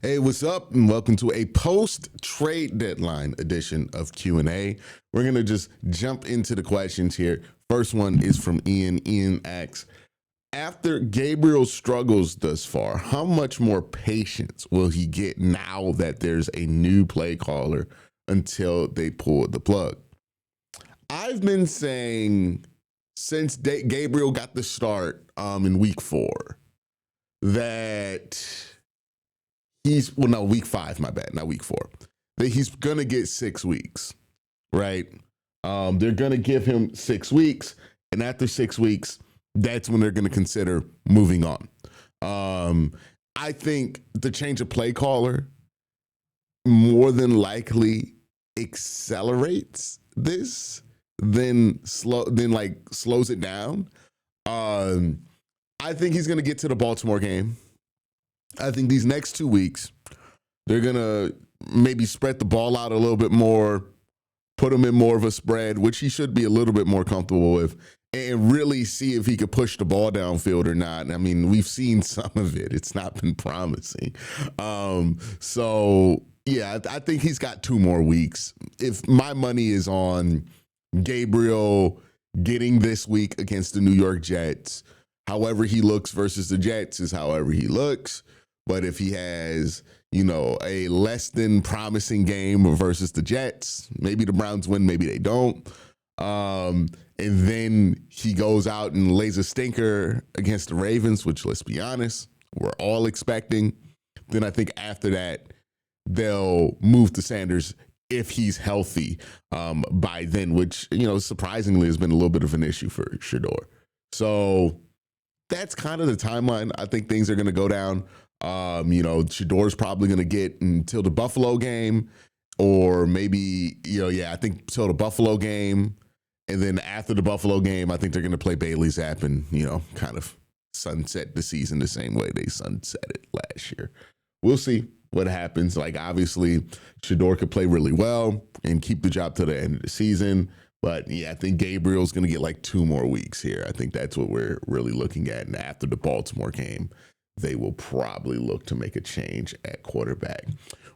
Hey, what's up? And welcome to a post-trade deadline edition of Q&A. We're going to just jump into the questions here. First one is from Ian. Ian asks, after Gabriel struggles thus far, how much more patience will he get now that there's a new play caller until they pull the plug? I've been saying since Gabriel got the start in week 4 that week 5, my bad, not week 4, that he's going to get 6 weeks, right? They're going to give him 6 weeks, and after 6 weeks, that's when they're going to consider moving on. I think the change of play caller more than likely accelerates this than slows it down. I think he's going to get to the Baltimore game. I think these next 2 weeks, they're going to maybe spread the ball out a little bit more, put him in more of a spread, which he should be a little bit more comfortable with, and really see if he could push the ball downfield or not. I mean, we've seen some of it. It's not been promising. I think he's got 2 more weeks. If my money is on Gabriel getting this week against the New York Jets, however he looks versus the Jets is however he looks. But if he has, a less than promising game versus the Jets, maybe the Browns win, maybe they don't. And then he goes out and lays a stinker against the Ravens, which, let's be honest, we're all expecting. Then I think after that, they'll move to Sanders if he's healthy by then, which, surprisingly has been a little bit of an issue for Shedeur. So that's kind of the timeline. I think things are going to go down. Shedeur's probably going to get until the Buffalo game, or maybe, I think till the Buffalo game. And then after the Buffalo game, I think they're going to play Bailey Zapp and, kind of sunset the season the same way they sunset it last year. We'll see what happens. Like, obviously, Shedeur could play really well and keep the job to the end of the season. But, I think Gabriel's going to get like 2 more weeks here. I think that's what we're really looking at. And after the Baltimore game, they will probably look to make a change at quarterback.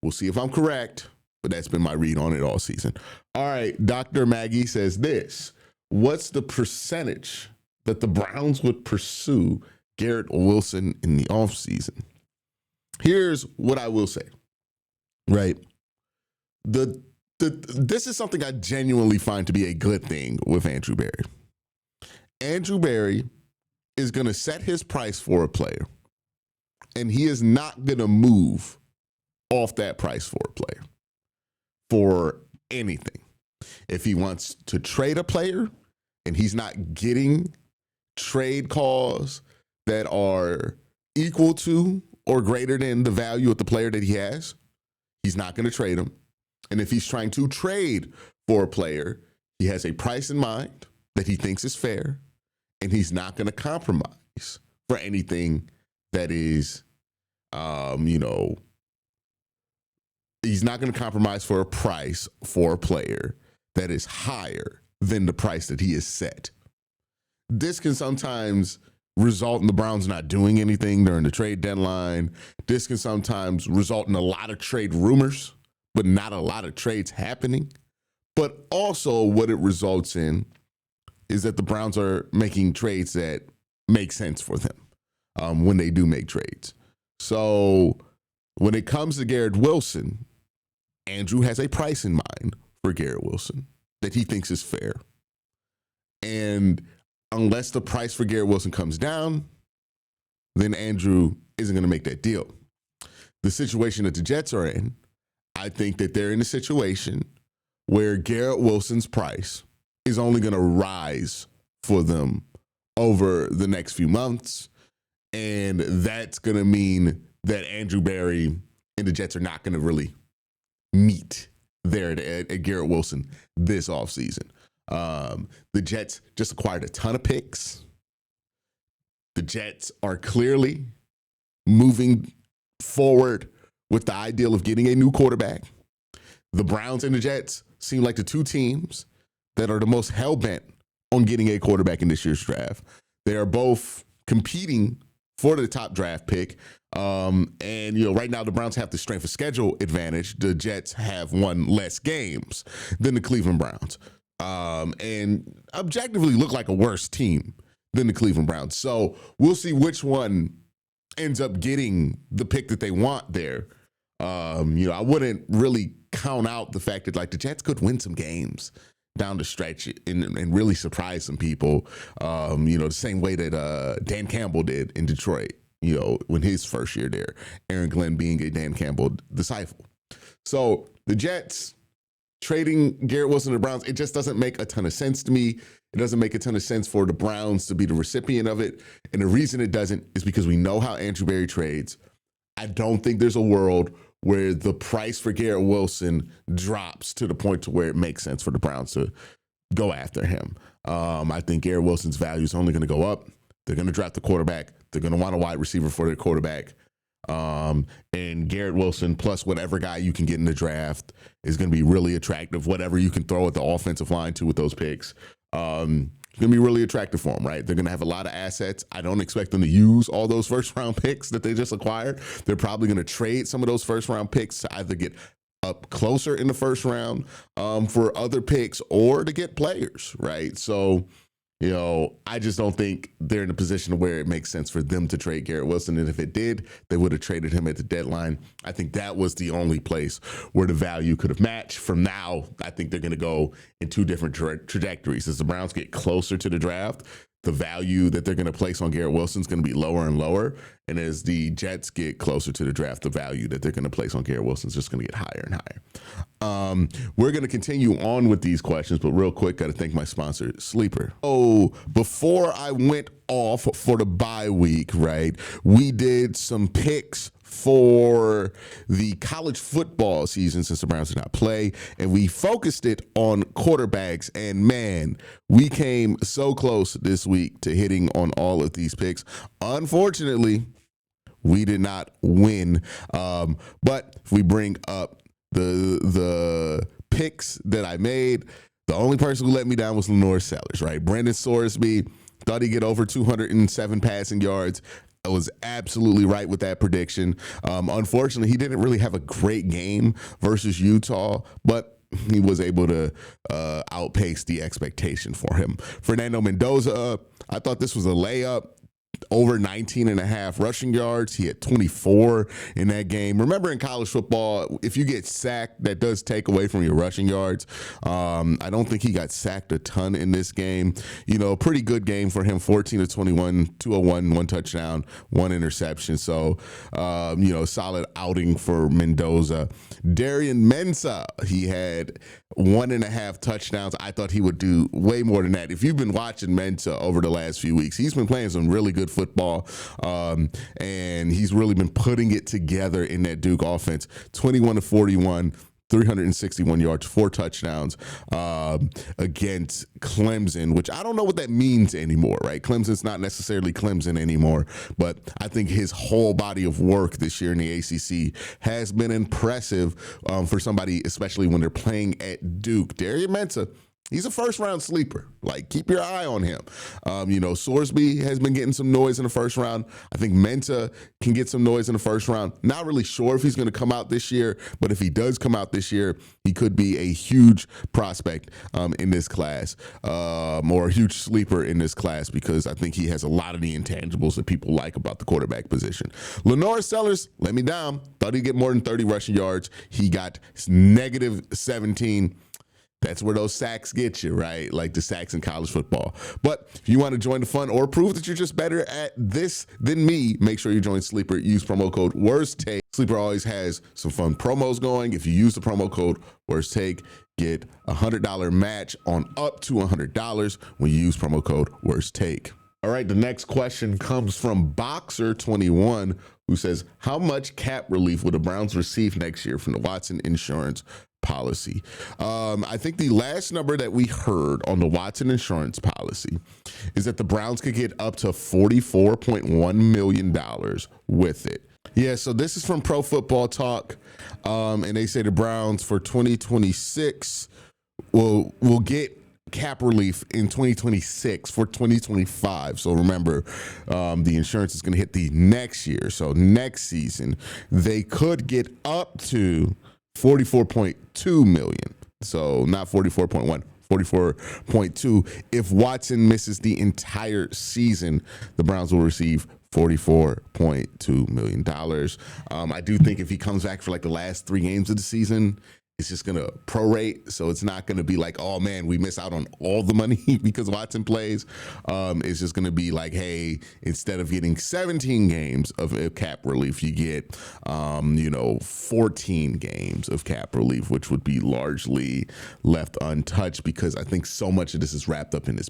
We'll see if I'm correct, but that's been my read on it all season. All right, Dr. Maggie says this. What's the percentage that the Browns would pursue Garrett Wilson in the offseason? Here's what I will say, right? This is something I genuinely find to be a good thing with Andrew Berry. Andrew Berry is going to set his price for a player, and he is not going to move off that price for a player for anything. If he wants to trade a player and he's not getting trade calls that are equal to or greater than the value of the player that he has, he's not going to trade him. And if he's trying to trade for a player, he has a price in mind that he thinks is fair, and he's not going to compromise for anything that is, he's not going to compromise for a price for a player that is higher than the price that he has set. This can sometimes result in the Browns not doing anything during the trade deadline. This can sometimes result in a lot of trade rumors, but not a lot of trades happening. But also what it results in is that the Browns are making trades that make sense for them when they do make trades. So when it comes to Garrett Wilson, Andrew has a price in mind for Garrett Wilson that he thinks is fair. And unless the price for Garrett Wilson comes down, then Andrew isn't going to make that deal. The situation that the Jets are in, I think that they're in a situation where Garrett Wilson's price is only going to rise for them over the next few months. And that's going to mean that Andrew Berry and the Jets are not going to really meet there at Garrett Wilson this offseason. The Jets just acquired a ton of picks. The Jets are clearly moving forward with the ideal of getting a new quarterback. The Browns and the Jets seem like the 2 teams that are the most hell-bent on getting a quarterback in this year's draft. They are both competing for the top draft pick. And, you know, right now the Browns have the strength of schedule advantage. The Jets have one less games than the Cleveland Browns. And objectively look like a worse team than the Cleveland Browns. So we'll see which one ends up getting the pick that they want there. You know, I wouldn't really count out the fact that, like, the Jets could win some games down the stretch and really surprise some people, you know, the same way that Dan Campbell did in Detroit, you know, when his first year there, Aaron Glenn being a Dan Campbell disciple. So the Jets trading Garrett Wilson to the Browns, it just doesn't make a ton of sense to me. It doesn't make a ton of sense for the Browns to be the recipient of it. And the reason it doesn't is because we know how Andrew Berry trades. I don't think there's a world where the price for Garrett Wilson drops to the point to where it makes sense for the Browns to go after him. I think Garrett Wilson's value is only going to go up. They're going to draft the quarterback. They're going to want a wide receiver for their quarterback. And Garrett Wilson plus whatever guy you can get in the draft is going to be really attractive. Whatever you can throw at the offensive line too with those picks. It's going to be really attractive for them, right? They're going to have a lot of assets. I don't expect them to use all those first-round picks that they just acquired. They're probably going to trade some of those first-round picks to either get up closer in the first round for other picks or to get players, right? So, you know, I just don't think they're in a position where it makes sense for them to trade Garrett Wilson. And if it did, they would have traded him at the deadline. I think that was the only place where the value could have matched. From now, I think they're going to go in two different trajectories. As the Browns get closer to the draft, the value that they're going to place on Garrett Wilson is going to be lower and lower. And as the Jets get closer to the draft, the value that they're going to place on Garrett Wilson is just going to get higher and higher. We're going to continue on with these questions, but real quick, got to thank my sponsor, Sleeper. Oh, before I went off for the bye week, right, we did some picks for the college football season since the Browns did not play, and we focused it on quarterbacks, and man, we came so close this week to hitting on all of these picks. Unfortunately, we did not win, but if we bring up the picks that I made, the only person who let me down was Lenore Sellers, right? Brandon Sorsby thought he'd get over 207 passing yards. I was absolutely right with that prediction. Unfortunately, he didn't really have a great game versus Utah, but he was able to outpace the expectation for him. Fernando Mendoza, I thought this was a layup. Over 19 and a half rushing yards. He had 24 in that game. Remember, in college football, if you get sacked, that does take away from your rushing yards. I don't think he got sacked a ton in this game. You know, pretty good game for him. 14 to 21, 201, one touchdown, one interception. So, you know, solid outing for Mendoza. Darian Mensah, he had 1.5 touchdowns. I thought he would do way more than that. If you've been watching Mensah over the last few weeks, he's been playing some really good football, and he's really been putting it together in that Duke offense. 21 to 41, 361 yards, 4 touchdowns against Clemson, which I don't know what that means anymore, right? Clemson's not necessarily Clemson anymore, but I think his whole body of work this year in the ACC has been impressive for somebody, especially when they're playing at Duke. Darian Mensah, he's a first-round sleeper. Like, keep your eye on him. You know, Sorsby has been getting some noise in the first round. I think Mensah can get some noise in the first round. Not really sure if he's going to come out this year, but if he does come out this year, he could be a huge prospect in this class, or a huge sleeper in this class, because I think he has a lot of the intangibles that people like about the quarterback position. Lenore Sellers let me down. Thought he'd get more than 30 rushing yards. He got negative 17. That's where those sacks get you, right? Like the sacks in college football. But if you want to join the fun or prove that you're just better at this than me, make sure you join Sleeper. Use promo code WORSTTAKE. Sleeper always has some fun promos going. If you use the promo code WORSTTAKE, get a $100 match on up to $100 when you use promo code WORSTTAKE. All right, the next question comes from Boxer21, who says, how much cap relief will the Browns receive next year from the Watson insurance policy? I think the last number that we heard on the Watson insurance policy is that the Browns could get up to $44.1 million with it. Yeah, so this is from Pro Football Talk, and they say the Browns for 2026 will get cap relief in 2026 for 2025. So remember, the insurance is going to hit the next year. So next season, they could get up to 44.2 million. So not 44.1. 44.2. If Watson misses the entire season, the Browns will receive $44.2 million. I do think if he comes back for like the last 3 games of the season, it's just going to prorate. So it's not going to be like, oh man, we miss out on all the money because Watson plays. It's just going to be like, hey, instead of getting 17 games of cap relief, you get, 14 games of cap relief, which would be largely left untouched because I think so much of this is wrapped up in his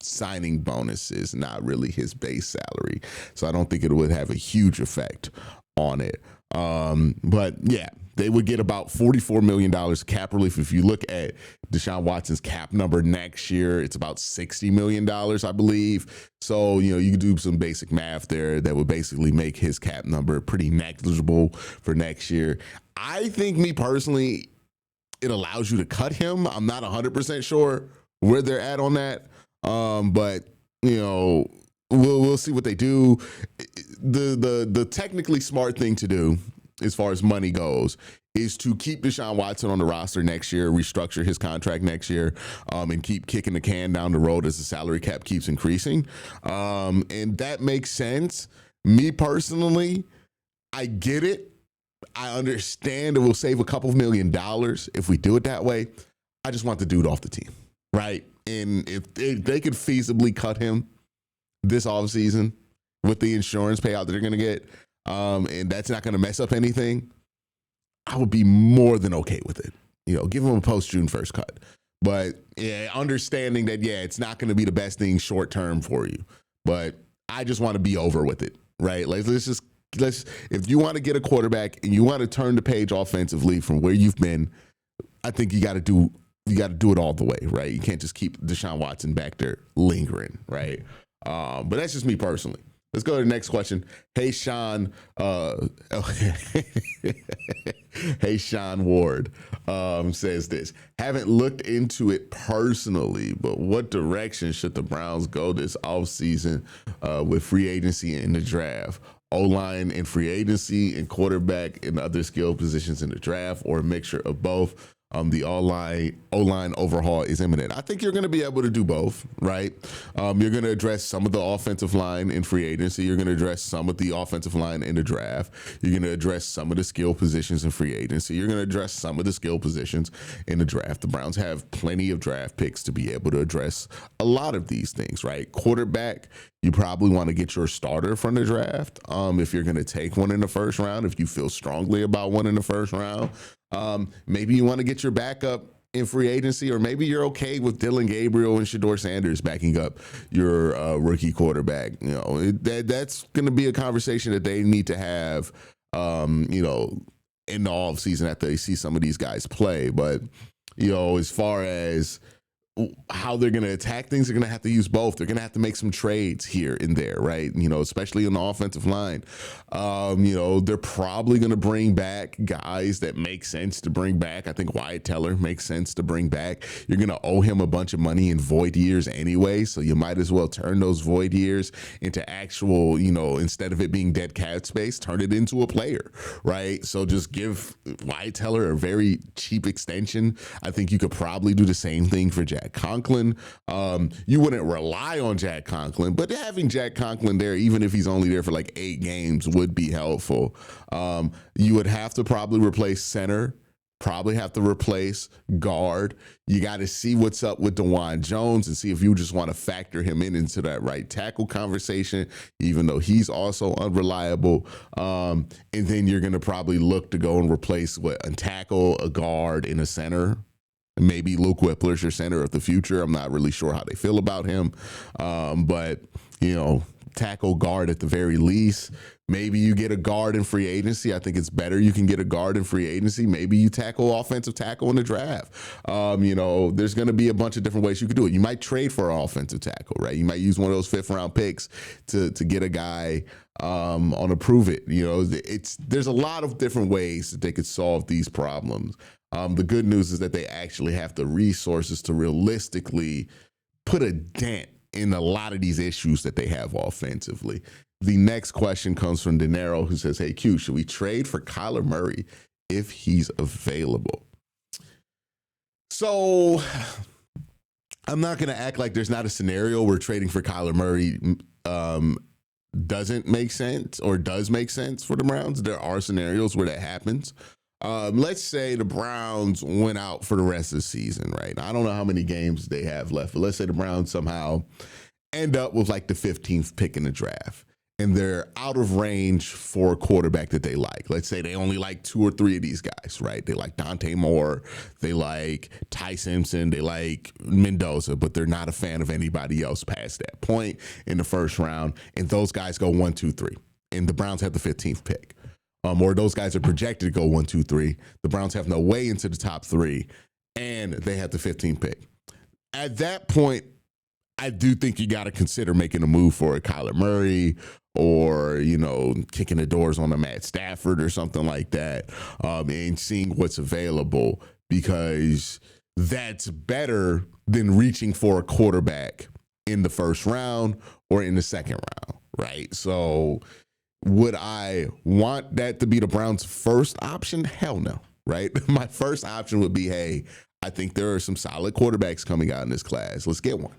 signing bonuses, not really his base salary. So I don't think it would have a huge effect on it. But yeah, they would get about $44 million cap relief. If you look at Deshaun Watson's cap number next year, it's about $60 million, I believe. So, you can do some basic math there that would basically make his cap number pretty negligible for next year. I think, me personally, it allows you to cut him. I'm not 100% sure where they're at on that. But we'll see what they do. The technically smart thing to do, as far as money goes, is to keep Deshaun Watson on the roster next year, restructure his contract next year, and keep kicking the can down the road as the salary cap keeps increasing. And that makes sense. Me personally, I get it. I understand it will save a couple of $1 million if we do it that way. I just want the dude off the team, right? And if they could feasibly cut him this offseason with the insurance payout that they're going to get, and that's not going to mess up anything, I would be more than okay with it. Give him a post-June 1st cut. But yeah, understanding that, it's not going to be the best thing short term for you. But I just want to be over with it, right? Like, if you want to get a quarterback and you want to turn the page offensively from where you've been, I think you got to do it all the way, right? You can't just keep Deshaun Watson back there lingering, right? But that's just me personally. Let's go to the next question. Hey, Sean. Hey, Sean Ward says this. Haven't looked into it personally, but what direction should the Browns go this offseason with free agency and the draft? O-line in free agency and quarterback and other skill positions in the draft, or a mixture of both? The O-line overhaul is imminent. I think you're going to be able to do both, right? You're going to address some of the offensive line in free agency. You're going to address some of the offensive line in the draft. You're going to address some of the skill positions in free agency. You're going to address some of the skill positions in the draft. The Browns have plenty of draft picks to be able to address a lot of these things, right? Quarterback, you probably want to get your starter from the draft. If you're going to take one in the first round, if you feel strongly about one in the first round, maybe you want to get your backup in free agency, or maybe you're okay with Dylan Gabriel and Shedeur Sanders backing up your rookie quarterback. That's going to be a conversation that they need to have, in the offseason after they see some of these guys play. But, as far as how they're going to attack things, they're going to have to use both. They're going to have to make some trades here and there, right? Especially on the offensive line. They're probably going to bring back guys that make sense to bring back. I think Wyatt Teller makes sense to bring back. You're going to owe him a bunch of money in void years anyway, so you might as well turn those void years into actual, instead of it being dead cap space, turn it into a player, right? So just give Wyatt Teller a very cheap extension. I think you could probably do the same thing for Jack Conklin. You wouldn't rely on Jack Conklin, but having Jack Conklin there, even if he's only there for like 8 games, would be helpful. You would have to probably replace center, probably have to replace guard. You got to see what's up with DeJuan Jones and see if you just want to factor him into that right tackle conversation, even though he's also unreliable. And then you're going to probably look to go and replace a tackle, a guard, and a center. Maybe Luke Whippler's your center of the future. I'm not really sure how they feel about him. But, tackle, guard at the very least. Maybe you get a guard in free agency. I think it's better you can get a guard in free agency. Maybe you tackle offensive tackle in the draft. There's going to be a bunch of different ways you could do it. You might trade for an offensive tackle, right? You might use one of those 5th-round picks to get a guy on a prove it. There's a lot of different ways that they could solve these problems. The good news is that they actually have the resources to realistically put a dent in a lot of these issues that they have offensively. The next question comes from De Niro, who says, hey, Q, should we trade for KYLER Murray if he's available? So I'm not going to act like there's not a scenario where trading for KYLER Murray doesn't make sense or does make sense for the Browns. There are scenarios where that happens. Let's say the Browns went out for the rest of the season, right? I don't know how many games they have left, but let's say the Browns somehow end up with like the 15th pick in the draft, and they're out of range for a quarterback that they like. Let's say they only like 2 or 3 of these guys, right? They like Dante Moore, they like Ty Simpson, they like Mendoza, but they're not a fan of anybody else past that point in the first round. And those guys go 1, 2, 3, and the Browns have the 15th pick. Or those guys are projected to go 1, 2, 3. The Browns have no way into the top 3, and they have the 15th pick. At that point, I do think you got to consider making a move for a KYLER Murray, or, you know, kicking the doors on a Matt Stafford or something like that, and seeing what's available, because that's better than reaching for a quarterback in the first round or in the second round, right? So would I want that to be the Browns' first option? Hell no, right? My first option would be, hey, I think there are some solid quarterbacks coming out in this class. Let's get one.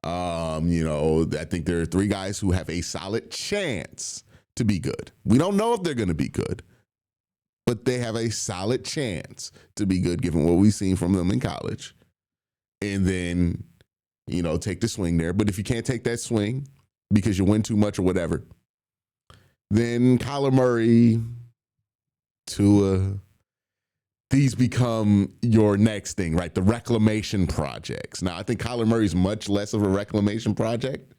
You know, I think there are 3 guys who have a solid chance to be good. We don't know if they're going to be good, but they have a solid chance to be good given what we've seen from them in college. And then, you know, take the swing there. But if you can't take that swing because you win too much or whatever, then KYLER Murray, Tua, these become your next thing, right? The reclamation projects. Now, I think KYLER Murray is much less of a reclamation project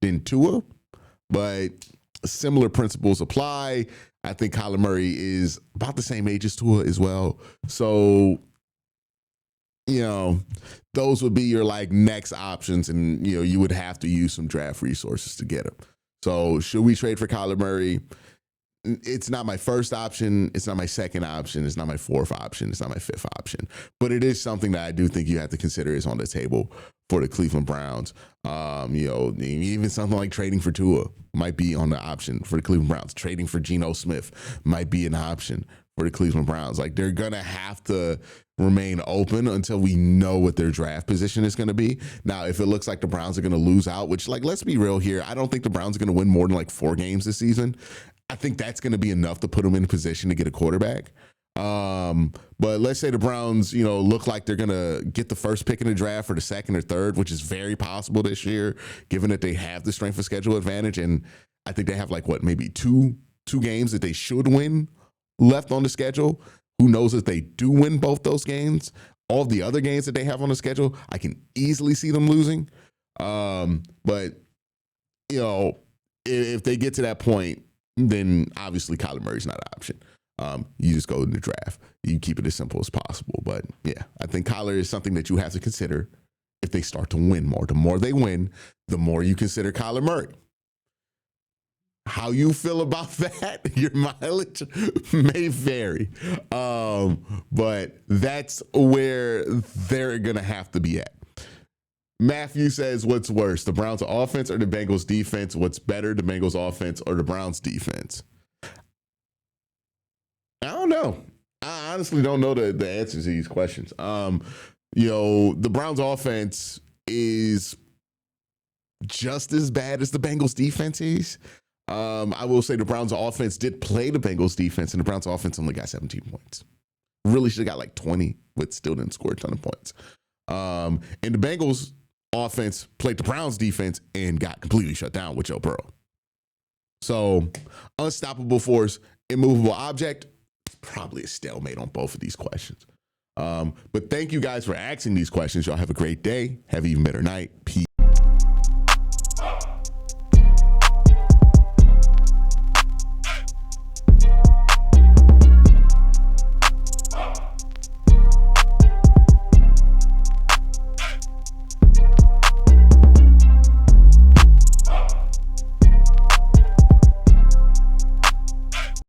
than Tua, but similar principles apply. I think KYLER Murray is about the same age as Tua as well. So, you know, those would be your like next options, and, you know, you would have to use some draft resources to get them. So should we trade for KYLER Murray? It's not my first option. It's not my second option. It's not my 4th option. It's not my 5th option. But it is something that I do think you have to consider is on the table for the Cleveland Browns. You know, even something like trading for Tua might be on the option for the Cleveland Browns. Trading for Geno Smith might be an option for the Cleveland Browns. Like, they're going to have to remain open until we know what their draft position is going to be. Now, if it looks like the Browns are going to lose out, which, like, let's be real here, I don't think the Browns are going to win more than like 4 games this season. I think that's going to be enough to put them in a position to get a quarterback. But let's say the Browns, you know, look like they're going to get the first pick in the draft or the second or third, which is very possible this year, given that they have the strength of schedule advantage. And I think they have like, what, maybe two games that they should win left on the schedule. Who knows if they do win both those games? All the other games that they have on the schedule, I can easily see them losing. But, you know, if they get to that point, then obviously KYLER Murray's not an option. You just go in the draft. You keep it as simple as possible. But yeah, I think KYLER is something that you have to consider if they start to win more. The more they win, the more you consider KYLER Murray. How you feel about that, your mileage may vary. But that's where they're going to have to be at. Matthew says, what's worse, the Browns offense or the Bengals defense? What's better, the Bengals offense or the Browns defense? I don't know. I honestly don't know the answers to these questions. You know, the Browns offense is just as bad as the Bengals defense is. I will say the Browns offense did play the Bengals defense, and the Browns offense only got 17 points. Really should have got like 20, but still didn't score a ton of points. And the Bengals offense played the Browns defense and got completely shut down with Joe Burrow. So, unstoppable force, immovable object, probably a stalemate on both of these questions. But thank you guys for asking these questions. Y'all have a great day. Have an even better night. Peace.